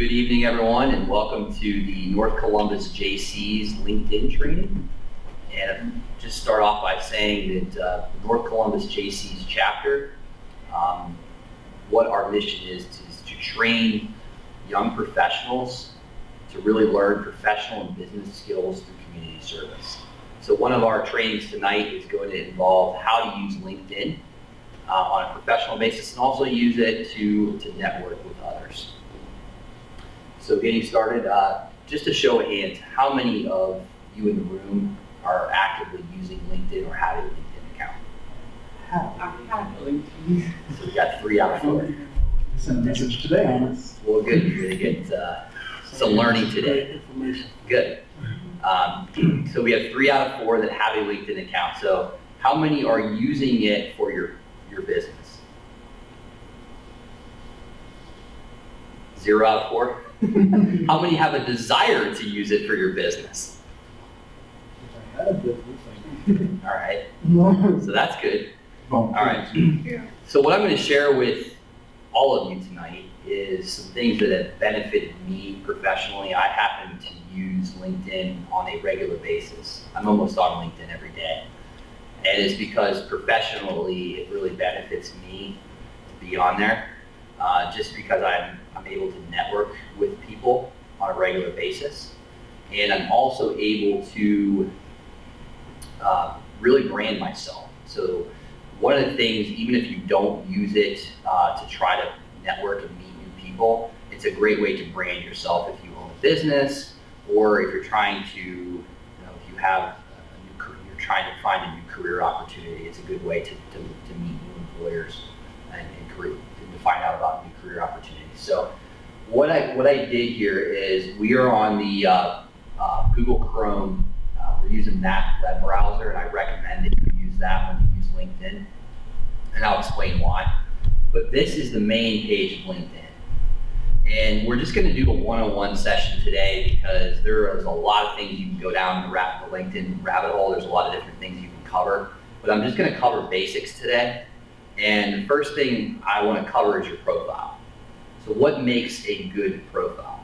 Good evening, everyone, and welcome to the North Columbus JC's LinkedIn training. And just start off by saying that the North Columbus JC's chapter, what our mission is to train young professionals to really learn professional and business skills through community service. So one of our trainings tonight is going to involve how to use LinkedIn on a professional basis and also use it to network with others. So getting started, just a show of hands, how many of you in the room are actively using LinkedIn or have a LinkedIn account? So we got 3 out of 4. Send a message today on us. Well, good, you're gonna get some learning today. Good. So we have 3 out of 4 that have a LinkedIn account. So how many are using it for your business? 0 out of 4? How many have a desire to use it for your business? If I had a business, All right, I so that's good. All right. So what I'm going to share with all of you tonight is some things that have benefited me professionally. I happen to use LinkedIn on a regular basis. I'm almost on LinkedIn every day. And it's because professionally it really benefits me to be on there, just because I'm able to network with people on a regular basis. And I'm also able to really brand myself. So one of the things, even if you don't use it to try to network and meet new people, it's a great way to brand yourself if you own a business, or if you're trying to, if you have a new career, you're trying to find a new career opportunity. It's a good way to meet new employers and to find out about new career opportunities. So what I did here is we are on the Google Chrome. We're using that web browser, and I recommend that you use that when you use LinkedIn, and I'll explain why. But this is the main page of LinkedIn. And we're just going to do a one-on-one session today because there is a lot of things you can go down the LinkedIn rabbit hole. There's a lot of different things you can cover. But I'm just going to cover basics today. And the first thing I want to cover is your profile. So what makes a good profile?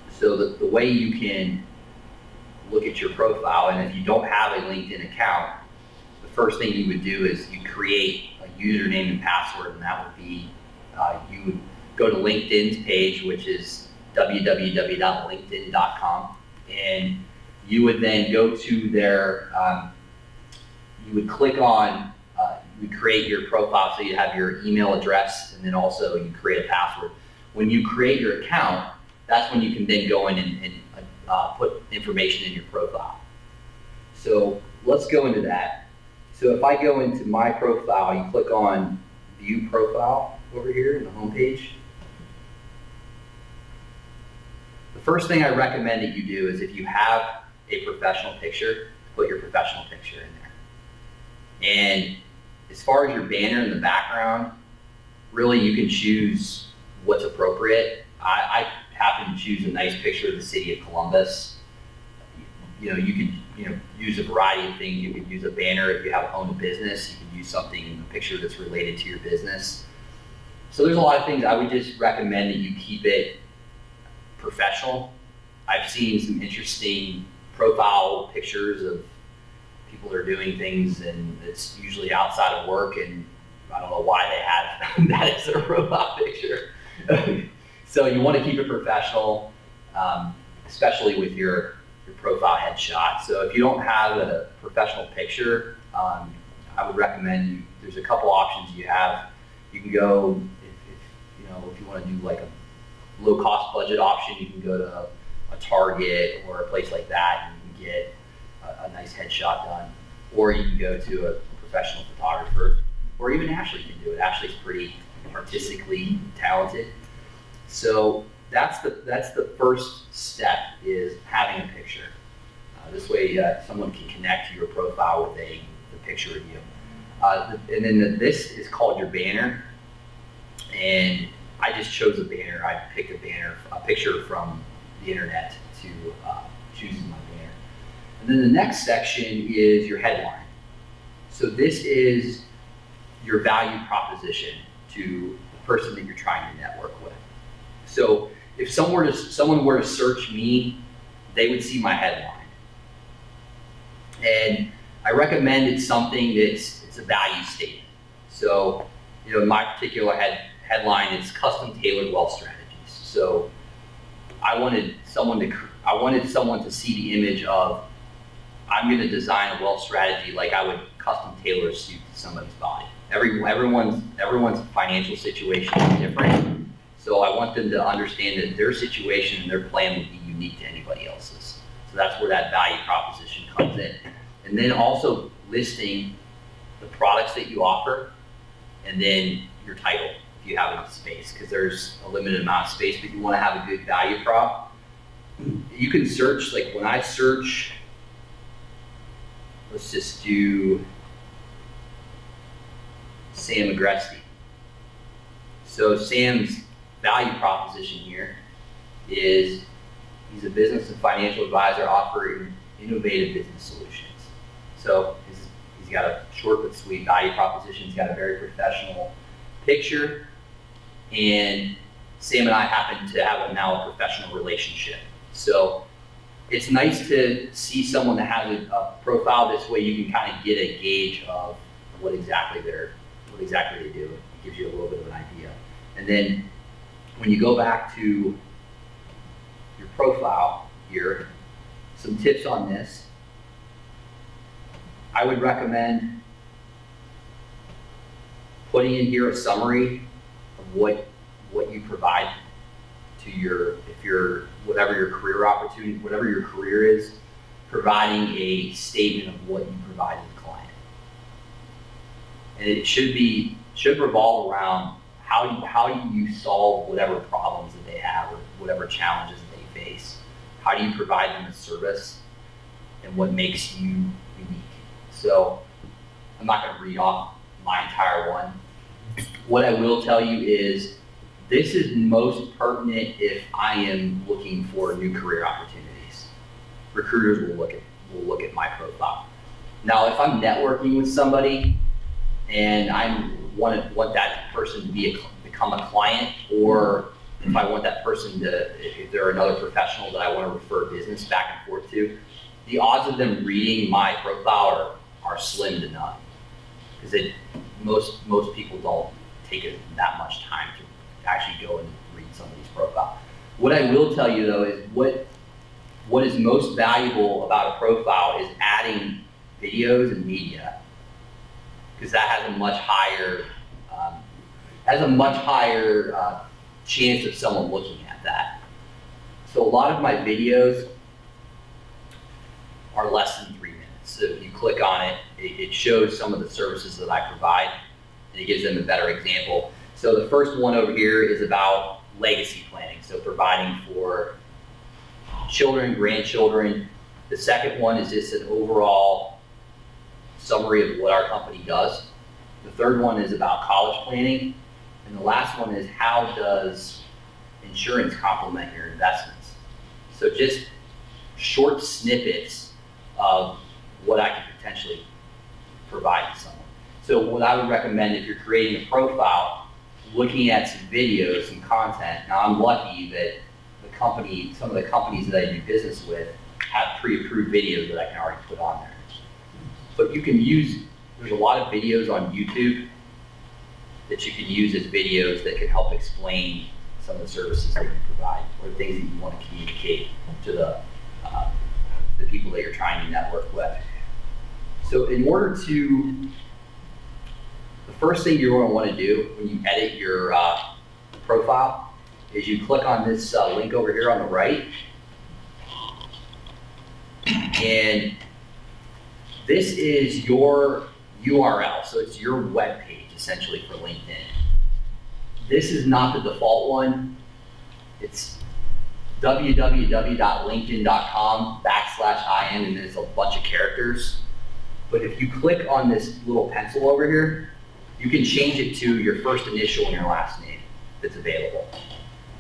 So the way you can look at your profile, and if you don't have a LinkedIn account, the first thing you would do is you create a username and password, and that would be, you would go to LinkedIn's page, which is www.linkedin.com, and you would then go to their, you would click on, you create your profile, so you have your email address, and then also you create a password. When you create your account, that's when you can then go in and put information in your profile. So let's go into that. So if I go into my profile, you click on View Profile over here in the home page. The first thing I recommend that you do is if you have a professional picture, put your professional picture in there. And as far as your banner in the background, really you can choose what's appropriate. I happen to choose a nice picture of the city of Columbus. You could use a variety of things. You could use a banner if you own a business. You can use a picture that's related to your business. So there's a lot of things. I would just recommend that you keep it professional. I've seen some interesting profile pictures of people that are doing things, and it's usually outside of work, and I don't know why they have that as their profile picture. So you want to keep it professional, especially with your profile headshot. So if you don't have a professional picture, I would recommend there's a couple options you have. You can go, if you want to do like a low cost budget option, you can go to a Target or a place like that, and you can get a nice headshot done. Or you can go to a professional photographer, or even Ashley can do it. Ashley's pretty artistically talented. So that's the first step, is having a picture. This way someone can connect to your profile with a picture of you. And then this is called your banner. And I just chose a banner. I picked a picture from the internet to choose my banner. And then the next section is your headline. So this is your value proposition to the person that you're trying to network with. So if someone were to search me, they would see my headline. And I recommend it's something it's a value statement. So, my particular headline is custom tailored wealth strategies. So I wanted someone to see the image of, I'm going to design a wealth strategy like I would custom tailor a suit to somebody's body. Everyone's financial situation is different. So I want them to understand that their situation and their plan would be unique to anybody else's. So that's where that value proposition comes in. And then also listing the products that you offer, and then your title, if you have enough space, because there's a limited amount of space, but you want to have a good value prop. You can search, like when I search, let's just do Sam Agresti. So Sam's value proposition here is he's a business and financial advisor offering innovative business solutions. So he's got a short but sweet value proposition. He's got a very professional picture, and Sam and I happen to have now a professional relationship. So it's nice to see someone that has a profile. This way you can kind of get a gauge of what exactly they do. It gives you a little bit of an idea. And then when you go back to your profile here, some tips on this. I would recommend putting in here a summary of what you provide to whatever your career opportunity, whatever your career is, providing a statement of what you provide to the client. And it should revolve around how do you solve whatever problems that they have or whatever challenges that they face. How do you provide them a service, and what makes you unique? So I'm not going to read off my entire one. What I will tell you is this is most pertinent if I am looking for new career opportunities. Recruiters will look at my profile. Now, if I'm networking with somebody and I want that person to become a client, or if I want that person if they're another professional that I want to refer business back and forth to, the odds of them reading my profile are slim to none, because most people don't take it that much time to actually go and read somebody's profile. What I will tell you though is what is most valuable about a profile is adding videos and media, because that has a much higher chance of someone looking at that. So a lot of my videos are less than 3 minutes. So if you click on it, it shows some of the services that I provide, and it gives them a better example. So the first one over here is about legacy planning, so providing for children, grandchildren. The second one is just an overall summary of what our company does. The third one is about college planning. And the last one is, how does insurance complement your investments? So just short snippets of what I could potentially provide to someone. So what I would recommend, if you're creating a profile, looking at some videos, some content. Now I'm lucky that some of the companies that I do business with have pre-approved videos that I can already put on there. But there's a lot of videos on YouTube that you can use as videos that can help explain some of the services that you provide, or the things that you want to communicate to the people that you're trying to network with. So the first thing you're going to want to do when you edit your profile is you click on this link over here on the right, and this is your URL, so it's your web page essentially for LinkedIn. This is not the default one. It's www.linkedin.com/IN, and there's a bunch of characters. But if you click on this little pencil over here, you can change it to your first initial and your last name that's available.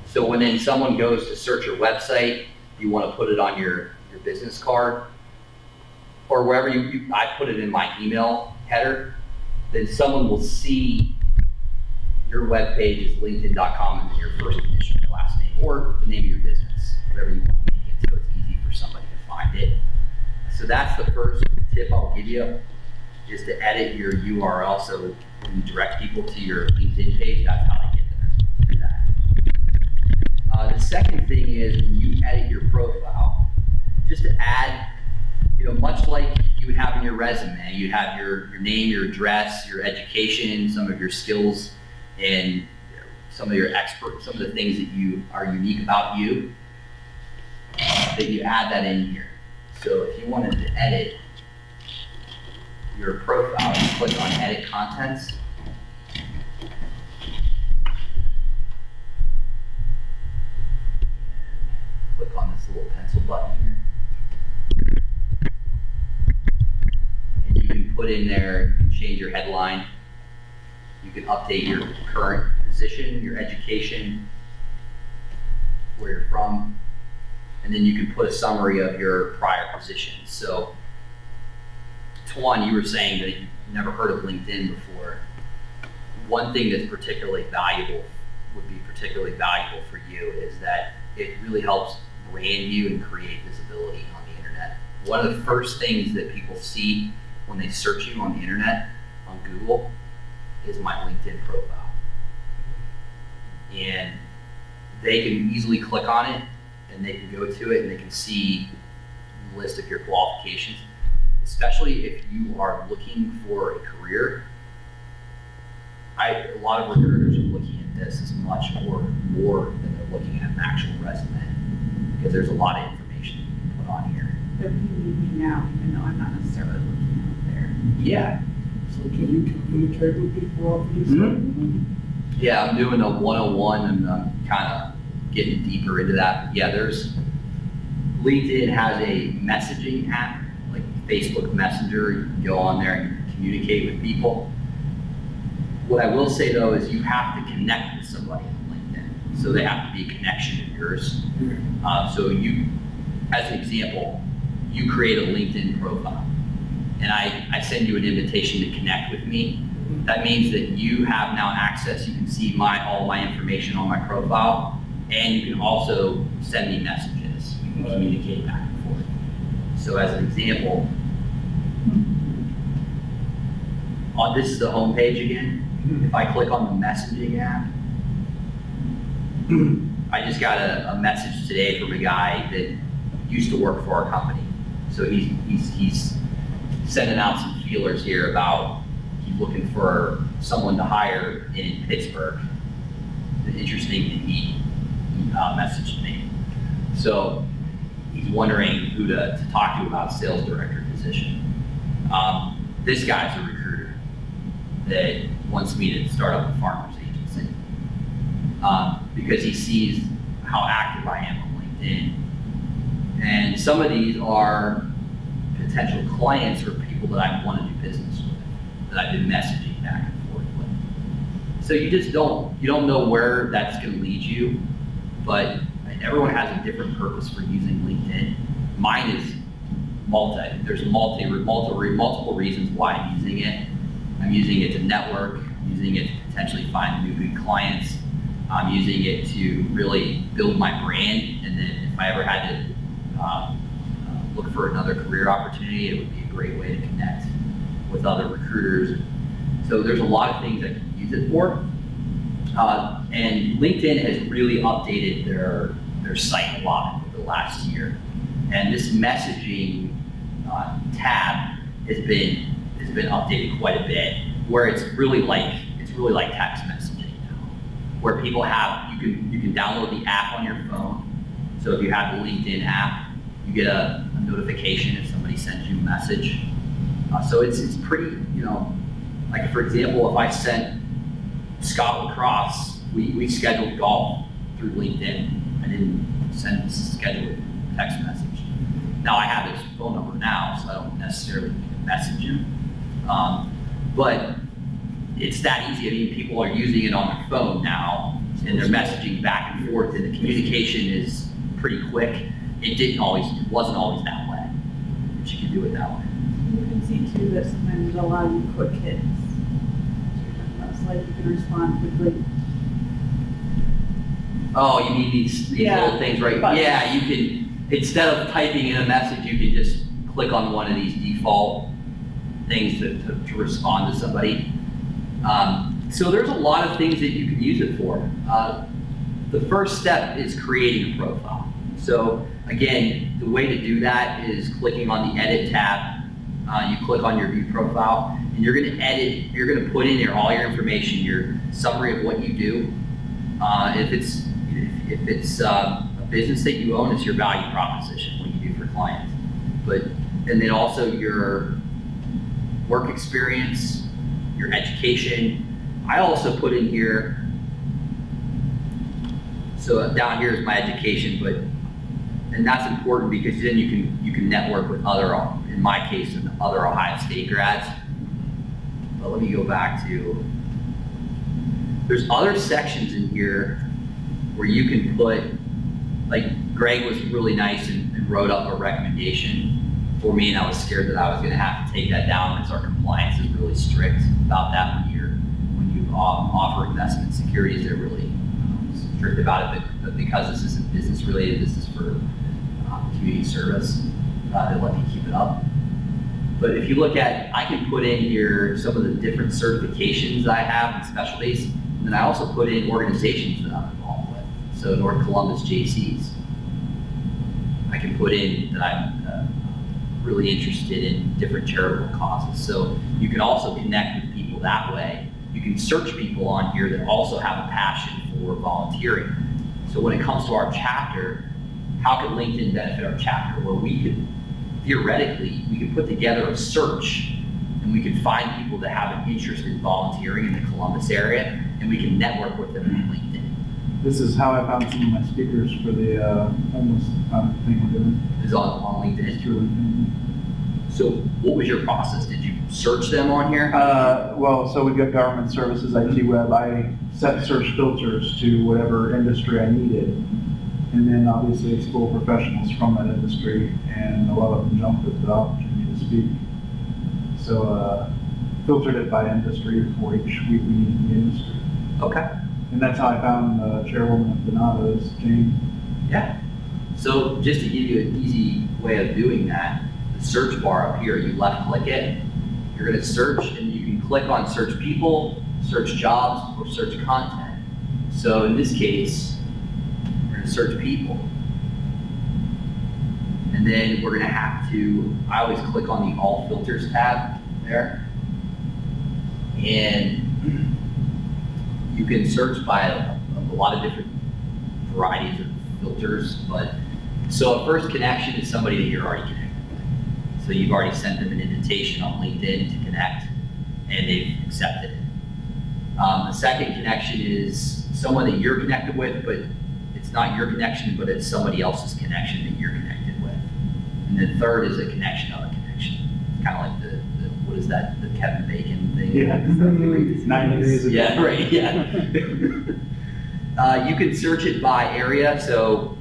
So when then someone goes to search your website, you want to put it on your business card, or wherever I put it in my email header, then someone will see your web page is linkedin.com and then your first initial and your last name. or the name of your business, whatever you want to make it, so it's easy for somebody to find it. So that's the first tip I'll give you, is to edit your URL. So when you direct people to your LinkedIn page, that's how they get there, through that. The second thing is when you edit your profile, just to add, much like you would have in your resume, you have your name, your address, your education, some of your skills, and some of the things that you are unique about you, that you add that in here. So if you wanted to edit your profile, you click on Edit Contents. Click on this little pencil button here. And you can put in there, you can change your headline. You can update your current position, your education, where you're from, and then you can put a summary of your prior positions. So, Tuan, you were saying that you've never heard of LinkedIn before. One thing that's would be particularly valuable for you is that it really helps brand you and create visibility on the internet. One of the first things that people see when they search you on the internet, on Google, is my LinkedIn profile. And they can easily click on it, and they can go to it, and they can see the list of your qualifications. Especially if you are looking for a career, a lot of recruiters are looking at this as much or more than they're looking at an actual resume, because there's a lot of information you can put on here. But you need me now, even though I'm not necessarily looking out there. Yeah. So can you communicate with people off these? Yeah, I'm doing a 101 and I'm kind of getting deeper into that. But yeah, LinkedIn has a messaging app, like Facebook Messenger. You can go on there and communicate with people. What I will say though is you have to connect with somebody on LinkedIn. So they have to be a connection of yours. So you, as an example, you create a LinkedIn profile and I send you an invitation to connect with me. That means that you have now access. You can see all my information on my profile, and you can also send me messages. We can communicate back and forth. So as an example, this is the home page again. If I click on the messaging app, I just got a message today from a guy that used to work for our company. So he's sending out some feelers here about he's looking for someone to hire in Pittsburgh. Interesting that he messaged me. So he's wondering who to talk to about sales director position. This guy's a recruiter that wants me to start up a farmer's agency because he sees how active I am on LinkedIn. And some of these are potential clients or people that I want to do business with, that I've been messaging back and forth with. So you don't know where that's going to lead you, but everyone has a different purpose for using LinkedIn. Mine is there's multiple reasons why I'm using it. I'm using it to network, I'm using it to potentially find new good clients. I'm using it to really build my brand, and then if I ever had to look for another career opportunity, it would be a great way to connect with other recruiters. So there's a lot of things I can use it for. And LinkedIn has really updated their site a lot over the last year. And this messaging tab has been updated quite a bit, where it's really like text messaging now, where people you can download the app on your phone. So if you have the LinkedIn app, you get a notification if somebody sends you a message. So it's pretty, like for example, if I sent Scott Lacrosse, we scheduled golf through LinkedIn. I didn't schedule a text message. Now I have his phone number now, so I don't necessarily need to message him. But it's that easy. I mean, people are using it on their phone now, and they're messaging back and forth, and the communication is pretty quick. It wasn't always that way, but you can do it that way. You can see too that sometimes it'll allow you quick hits. That's like you can respond quickly. Oh, you mean these Yeah, little things, right? buttons. Yeah, you can, instead of typing in a message, you can just click on one of these default things to respond to somebody. So there's a lot of things that you can use it for. The first step is creating a profile. So again, the way to do that is clicking on the edit tab. You click on your view profile and you're gonna edit, you're gonna put in there all your information, your summary of what you do. If it's a business that you own, it's your value proposition, what you do for clients. And then also your work experience, your education. I also put in here, so down here is my education, and that's important because then you can network with other, in my case, other Ohio State grads. But let me go back to, there's other sections in here where you can put, like Greg was really nice and wrote up a recommendation for me, and I was scared that I was gonna have to take that down because our compliance is really strict about that when you offer investment securities. They're really strict about it, but because this isn't business related, this is for community service, they let me keep it up. But if you look at, I can put in here some of the different certifications I have and specialties, and then I also put in organizations that I'm involved with. So North Columbus JCs. I can put in that I'm really interested in different charitable causes. So you can also connect with people that way. You can search people on here that also have a passion for volunteering. So when it comes to our chapter, how can LinkedIn benefit our chapter? Well, we could, theoretically, we could put together a search and we could find people that have an interest in volunteering in the Columbus area, and we can network with them on LinkedIn. This is how I found some of my speakers for the homeless thing we're doing. Is on LinkedIn. It's through LinkedIn. So what was your process? Did you search them on here? Well, so we've got government services, IT web. I set search filters to whatever industry I needed. And then obviously it's full of professionals from that industry, and a lot of them jumped at the opportunity to speak. So filtered it by industry for each week we needed in the industry. Okay. And that's how I found the chairwoman of Donato's, Jane. Yeah. So just to give you an easy way of doing that, the search bar up here, you left click it, you're gonna search, and you can click on search people, search jobs, or search content. So in this case, we're gonna search people. And then we're gonna have to, I always click on the all filters tab there. And you can search by a lot of different varieties of filters, but so a first connection is somebody that you're already connected with. So you've already sent them an invitation on LinkedIn to connect, and they've accepted it. The second connection is someone that you're connected with, but it's not your connection, but it's somebody else's connection that you're connected with. And then third is a connection of a connection. It's kind of like the what is that, the Kevin Bacon thing? Yeah. 90 days ago. Yeah, right, yeah. You can search it by area, so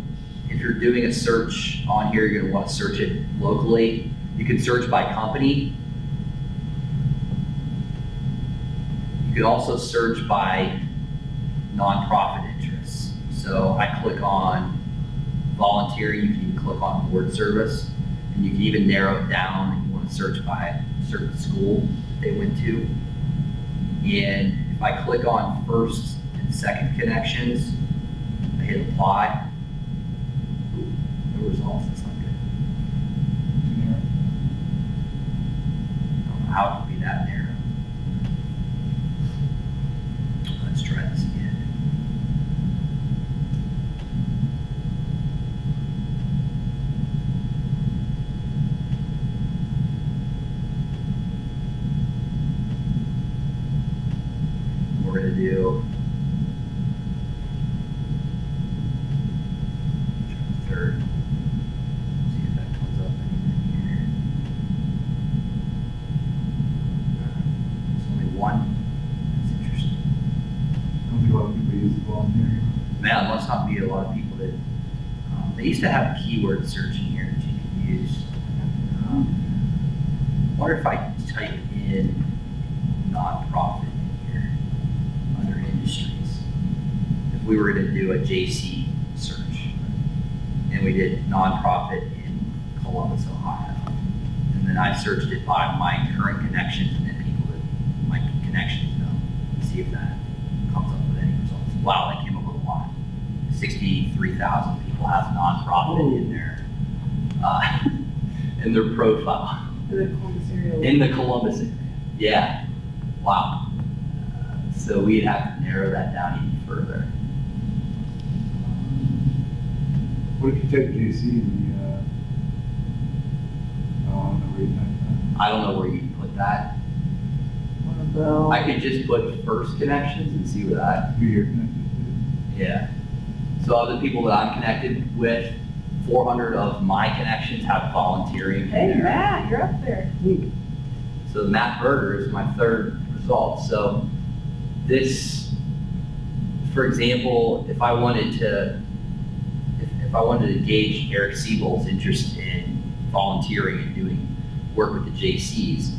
if you're doing a search on here, you're gonna want to search it locally. You can search by company. You can also search by nonprofit interests. So I click on volunteering, you can even click on board service, and you can even narrow it down if you want to search by a certain school that they went to. And if I click on first and second connections, I hit apply. Ooh, no results, that's not good. I don't know how it can be that narrow. Let's try this again. We're gonna do third. See if that comes up anything here. There's only one. That's interesting. I don't think a lot of people use the volunteering. Man, there must not be a lot of people that, they used to have keyword search in here that you could use. I wonder if I type in nonprofit in here, under industries, if we were gonna do a JC search. And we did nonprofit in Columbus, Ohio. And then I searched it by my current connections and then people that my connections know, and see if that comes up with any results. Wow, that came up with a lot. 63,000 people have nonprofit in their profile. The Columbus area. In the Columbus area. Yeah. Wow. So we'd have to narrow that down even further. What if you take JC and I don't know where you type I don't know where you put that. Well, I could just put first connections and see where that. that, who you're connected Yeah. So of the people that I'm connected with, 400 of my connections have volunteering in hey, there. Matt, you're up there. So Matt Berger is my third result. So this, for example, if I wanted to gauge Eric Siebel's interest in volunteering and doing work with the JCs,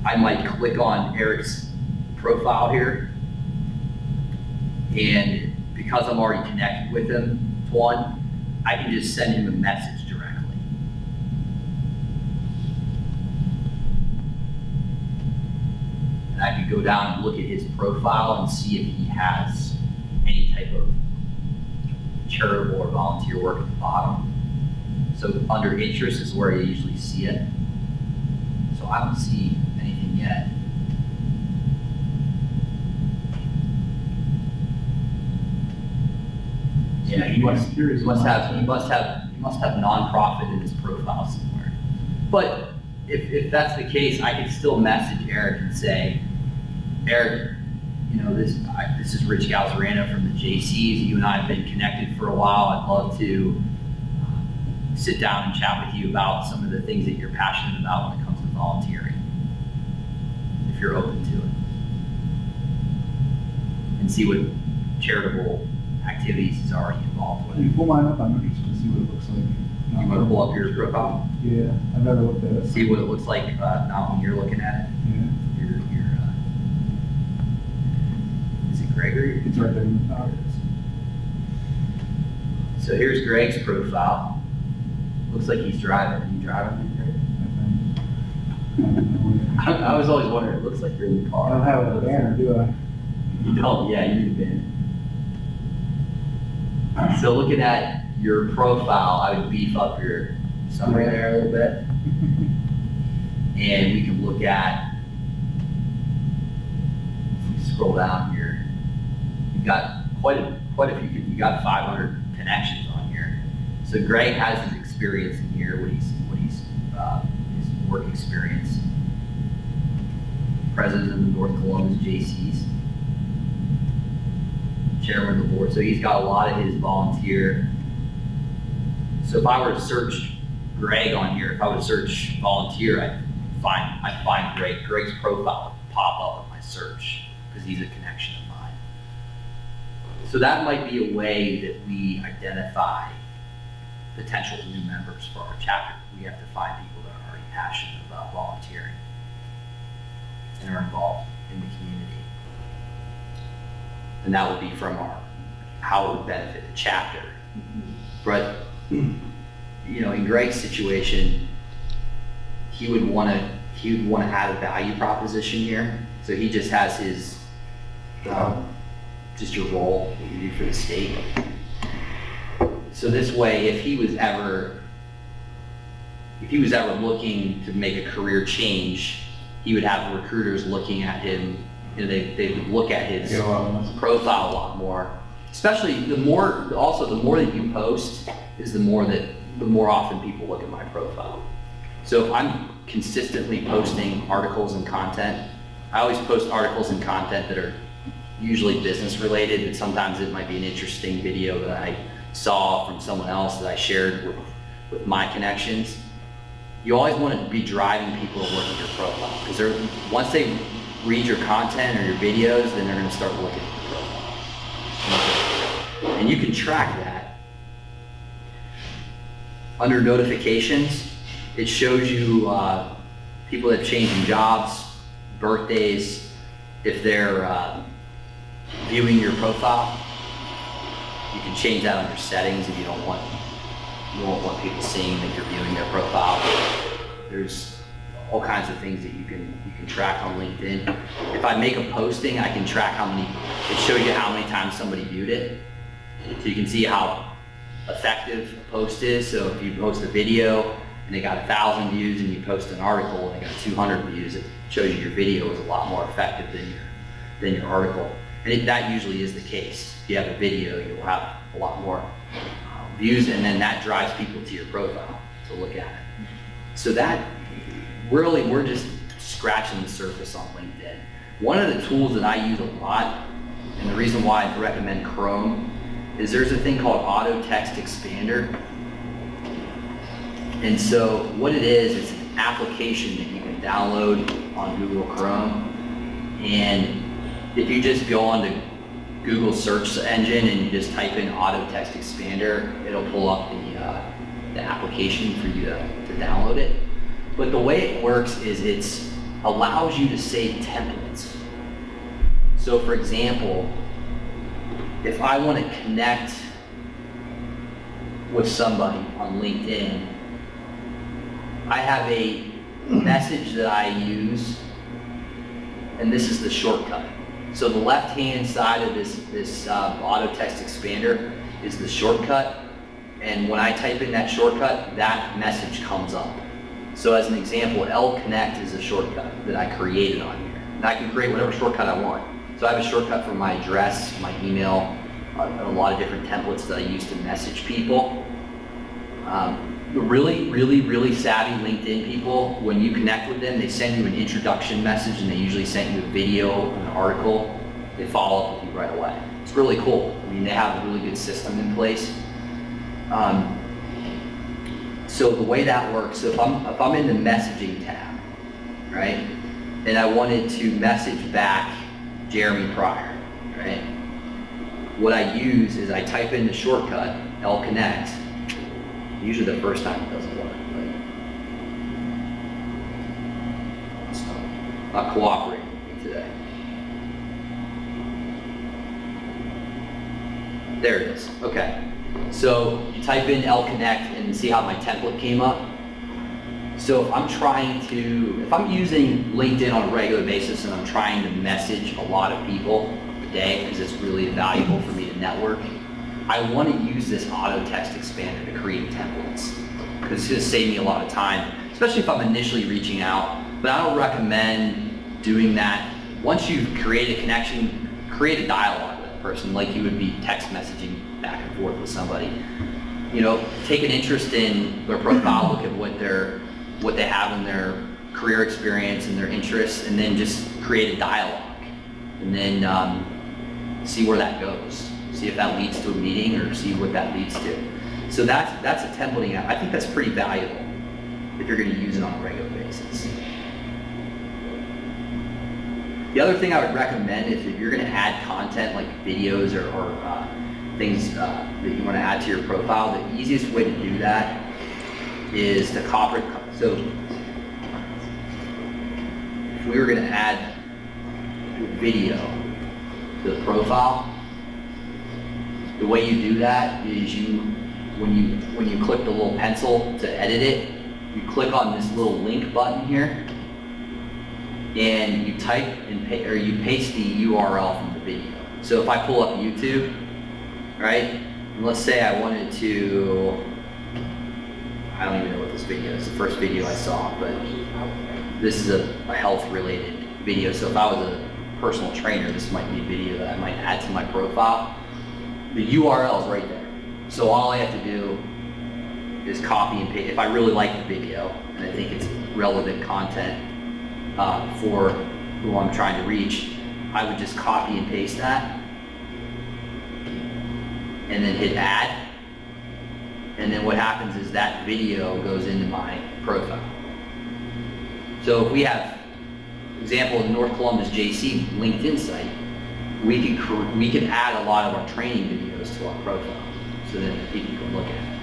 I might click on Eric's profile here. And because I'm already connected with him, one, I can just send him a message directly. And I could go down and look at his profile and see if he has any type of charitable or volunteer work at the bottom. So under interest is where you usually see it. So I don't see anything yet. Yeah, he must have nonprofit in his profile somewhere. But if that's the case, I can still message Eric and say, Eric, you know, this is Rich Galzarano from the JCs. You and I have been connected for a while. I'd love to sit down and chat with you about some of the things that you're passionate about when it comes to volunteering, if you're open to it. And see what charitable activities he's already involved Can you with. pull mine up? I'm interested to see what it looks like. You want to pull up your profile? Yeah, I've never looked at it. See what it looks like, not when you're looking at it. Yeah, Is it Gregory? it's right there in the top. So here's Greg's profile. Looks like he's driving. Are you driving, Greg? I think. I was always wondering, it looks like you're in the car. I don't have a banner, do I? You don't, yeah, you need a banner. So looking at your profile, I would beef up your summary there a little bit. And we can look at, if we scroll down here, you've got quite a few, you got 500 connections on here. So Greg has his experience in here, his work experience. President of the North Columbus JCs. Chairman of the board, so he's got a lot of his volunteer. So if I were to search Greg on here, if I would search volunteer, I'd find Greg. Greg's profile would pop up in my search because he's a connection of mine. So that might be a way that we identify potential new members for our chapter. We have to find people that are already passionate about volunteering and are involved in the community. And that would be from how it would benefit the chapter. But, you know, in Greg's situation, he would want to add a value proposition here. So he just has his, just your role that you do for the state. So this way, if he was ever looking to make a career change, he would have recruiters looking at him. You know, they would look at his profile a lot more. Especially the more that you post is the more often people look at my profile. So if I'm consistently posting articles and content, I always post articles and content that are usually business related, but sometimes it might be an interesting video that I saw from someone else that I shared with my connections. You always want to be driving people to look at your profile because once they read your content or your videos, then they're going to start looking at your profile. And you can track that. Under notifications, it shows you people that have changed jobs, birthdays, if they're viewing your profile. You can change that on your settings if you don't want people seeing that you're viewing their profile. There's all kinds of things that you can track on LinkedIn. If I make a posting, I can track it shows you how many times somebody viewed it. So you can see how effective a post is. So if you post a video and it got 1,000 views, and you post an article and it got 200 views, it shows you your video is a lot more effective than your article. And that usually is the case. If you have a video, you'll have a lot more views, and then that drives people to your profile to look at it. So that really, we're just scratching the surface on LinkedIn. One of the tools that I use a lot, and the reason why I recommend Chrome, is there's a thing called Auto Text Expander. And so what it is, it's an application that you can download on Google Chrome. And if you just go on to Google search engine and you just type in Auto Text Expander, it'll pull up the application for you to download it. But the way it works is it allows you to save templates. So for example, if I want to connect with somebody on LinkedIn, I have a message that I use, and this is the shortcut. So the left-hand side of this Auto Text Expander is the shortcut, and when I type in that shortcut, that message comes up. So as an example, L-Connect is a shortcut that I created on here. And I can create whatever shortcut I want. So I have a shortcut for my address, my email, a lot of different templates that I use to message people. The really savvy LinkedIn people, when you connect with them, they send you an introduction message, and they usually send you a video, an article. They follow up with you right away. It's really cool. I mean, they have a really good system in place. So the way that works, so if I'm in the messaging tab, right, and I wanted to message back Jeremy Pryor, right, what I use is I type in the shortcut, L-Connect. Usually the first time it doesn't work, but it's not cooperating with me today. There it is, okay. So you type in L-Connect and see how my template came up. So if I'm using LinkedIn on a regular basis and I'm trying to message a lot of people a day, because it's really valuable for me to network, I want to use this Auto Text Expander to create templates, because it's going to save me a lot of time, especially if I'm initially reaching out. But I don't recommend doing that. Once you've created a connection, create a dialogue with a person like you would be text messaging back and forth with somebody. You know, take an interest in their profile, look at what they have in their career experience and their interests, and then just create a dialogue, and then see where that goes. See if that leads to a meeting, or see what that leads to. So that's a templating app. I think that's pretty valuable if you're going to use it on a regular basis. The other thing I would recommend is if you're going to add content like videos or things that you want to add to your profile, the easiest way to do that is to copy. So if we were going to add a video to the profile, the way you do that is when you click the little pencil to edit it, you click on this little link button here, and you type you paste the URL from the video. So if I pull up YouTube, right, and let's say I wanted to, I don't even know what this video is, the first video I saw, but this is a health-related video. So if I was a personal trainer, this might be a video that I might add to my profile. The URL is right there. So all I have to do is copy and paste. If I really like the video and I think it's relevant content for who I'm trying to reach, I would just copy and paste that, and then hit add. And then what happens is that video goes into my profile. So if we have, for example, the North Columbus JC LinkedIn site, we can add a lot of our training videos to our profile, so that people can look at it.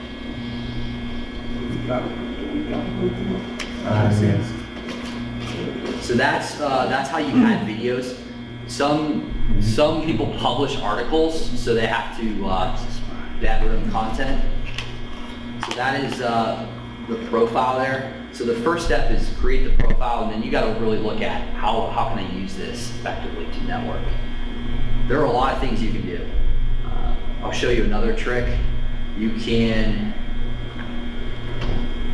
So that's how you add videos. Some people publish articles, so they have to bedroom content. So that is the profile there. So the first step is create the profile, and then you got to really look at how can I use this effectively to network. There are a lot of things you can do. I'll show you another trick. You can,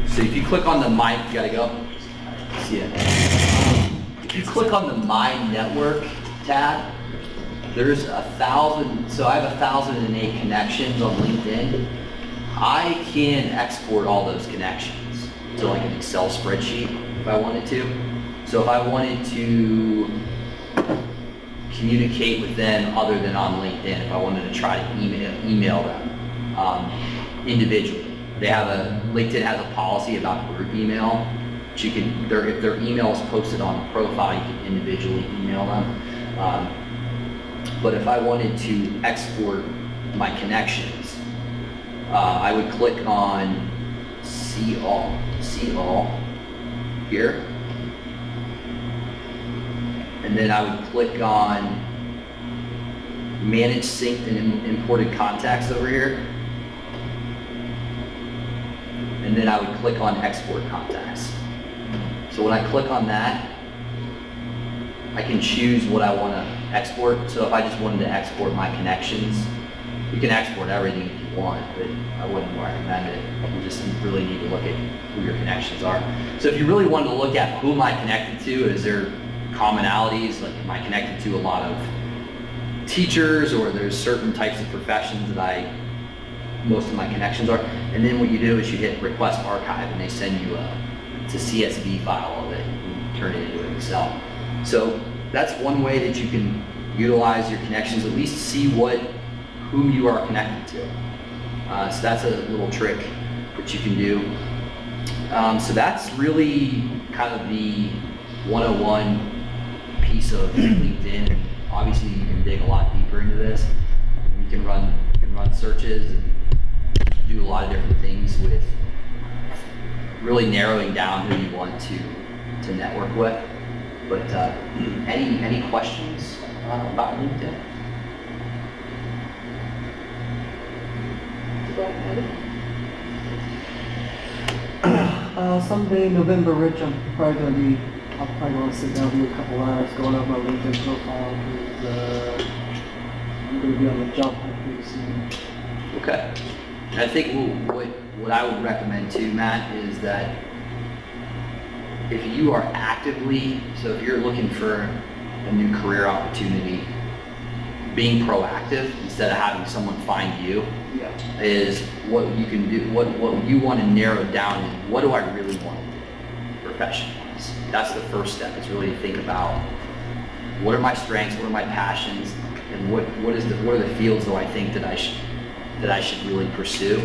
so if you click on the My, you gotta go, see it. If you click on the My Network tab, there's 1,000, so I have 1,008 connections on LinkedIn. I can export all those connections to like an Excel spreadsheet if I wanted to. So if I wanted to communicate with them other than on LinkedIn, if I wanted to try to email them individually. LinkedIn has a policy about group email. But you can, if their email is posted on the profile, you can individually email them. But if I wanted to export my connections, I would click on See All here. And then I would click on Manage Synced and Imported Contacts over here. And then I would click on Export Contacts. So when I click on that, I can choose what I want to export. So if I just wanted to export my connections, you can export everything if you want, but I wouldn't recommend it. You just really need to look at who your connections are. So if you really wanted to look at who am I connected to, is there commonalities, like am I connected to a lot of teachers, or there's certain types of professions that most of my connections are. And then what you do is you hit Request Archive, and they send you it's a CSV file of it, and turn it into an Excel. So that's one way that you can utilize your connections, at least see whom you are connected to. So that's a little trick that you can do. So that's really kind of the 101 piece of LinkedIn. And obviously you can dig a lot deeper into this. You can run searches and do a lot of different things with really narrowing down who you want to network with. But any questions about LinkedIn? Someday, November, Rich, I'll probably want to sit down and do a couple hours going over my LinkedIn profile, because I'm going to be on the job hunt pretty soon. Okay. And I think what I would recommend too, Matt, is that if you are actively, so if you're looking for a new career opportunity, being proactive instead of having someone find you is what you can do. What you want to narrow down is, what do I really want to do professionally? That's the first step, is really to think about what are my strengths, what are my passions, and what are the fields that I think that I should really pursue.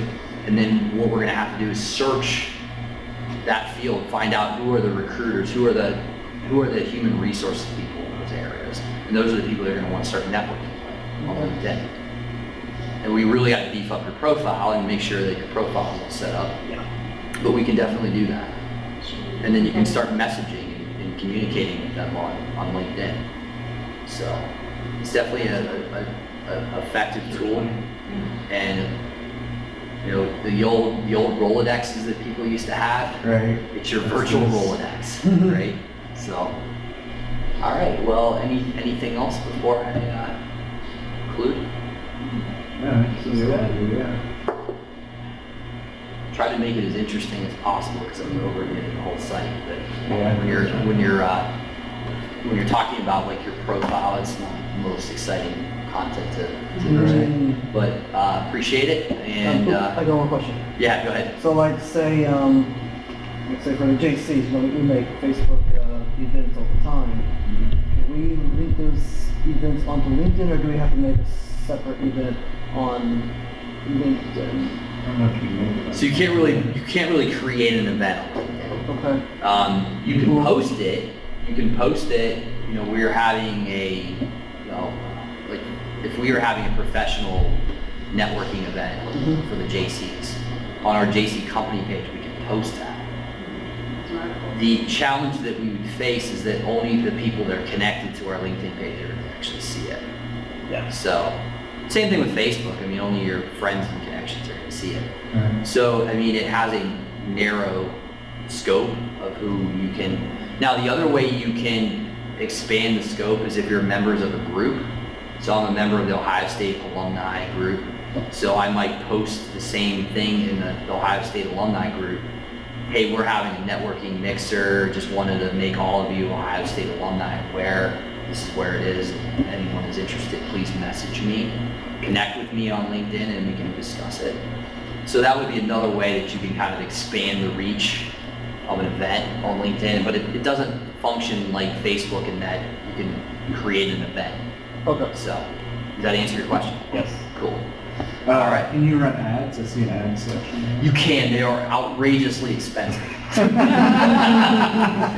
And then what we're going to have to do is search that field, find out who are the recruiters, who are the human resources people in those areas. And those are the people that are going to want to start networking with on LinkedIn. And we really got to beef up your profile and make sure that your profile is all set up. Yeah. But we can definitely do that. And then you can start messaging and communicating with them on LinkedIn. So it's definitely a effective tool. And you know, the old Rolodexes that people used to have. Right. It's your virtual Rolodex, right? So, all right. Well, anything else before I conclude? Yeah. Try to make it as interesting as possible, because I'm overviewing the whole site. But Yeah. when you're talking about like your profile, it's not the most exciting content to present. But appreciate it. And I got one question. yeah, go ahead. So like say for the JCs, we make Facebook events all the time. Can we link those events onto LinkedIn, or do we have to make a separate event on LinkedIn? I don't know if you know that. So you can't really create an event on LinkedIn. Okay. You can post it. You know, we're having like if we were having a professional networking event for the JCs on our JC company page, we can post that. The challenge that we would face is that only the people that are connected to our LinkedIn page are going to actually see it. Yeah. So same thing with Facebook. I mean, only your friends and connections connections are going to see it. Right. So, I mean, it has a narrow scope of who you can. Now, the other way you can expand the scope is if you're members of a group. So I'm a member of the Ohio State alumni group. So I might post the same thing in the Ohio State alumni group. Hey, we're having a networking mixer. Just wanted to make all of you Ohio State alumni aware. This is where it is. If anyone is interested, please message me. Connect with me on LinkedIn and we can discuss it. So that would be another way that you can kind of expand the reach of an event on LinkedIn, but it doesn't function like Facebook in that you can create an event. Okay. So, does that answer your question? Yes. Cool. All right. Can you run ads? I see an ad section. You can. They are outrageously expensive.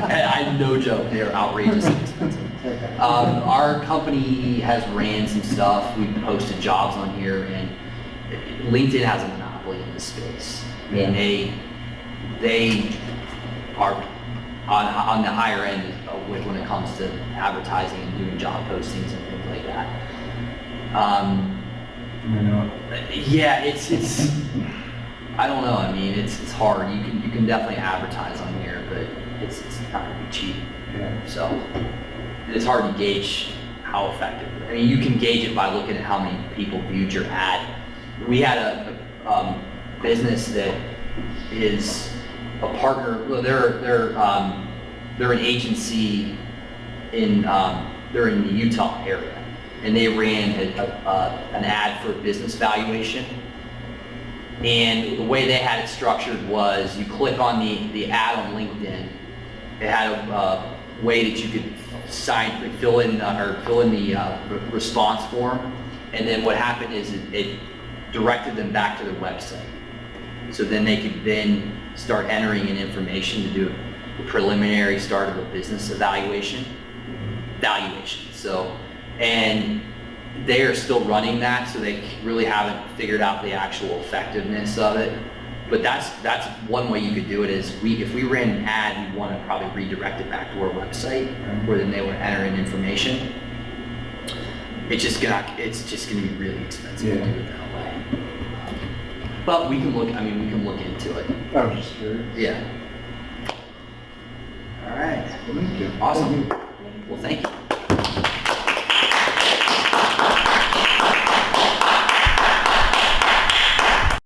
And no joke. They are outrageously expensive. Okay. Our company has ran some stuff. We've posted jobs on here, and LinkedIn has a monopoly in this space. I mean, they are on the higher end when it comes to advertising and doing job postings and things like that. I know. Yeah, it's I don't know. I mean, it's hard. You can definitely advertise on here, but it's not gonna be cheap. Yeah. So it's hard to gauge how effective. I mean, you can gauge it by looking at how many people viewed your ad. We had a business that is a partner. Well, they're an agency in they're in the Utah area, and they ran an ad for business valuation. And the way they had it structured was you click on the ad on LinkedIn. It had a way that you could fill in the response form, and then what happened is it directed them back to their website. So then they could then start entering in information to do the preliminary start of a business valuation. So, and they are still running that, so they really haven't figured out the actual effectiveness of it. But that's one way you could do it is if we ran an ad, we want to probably redirect it back to our website where then they would enter in information. It's just gonna be really expensive to do it that way. But we can look into it. I was just curious. Yeah. All right. Thank you. Awesome. Well, thank you.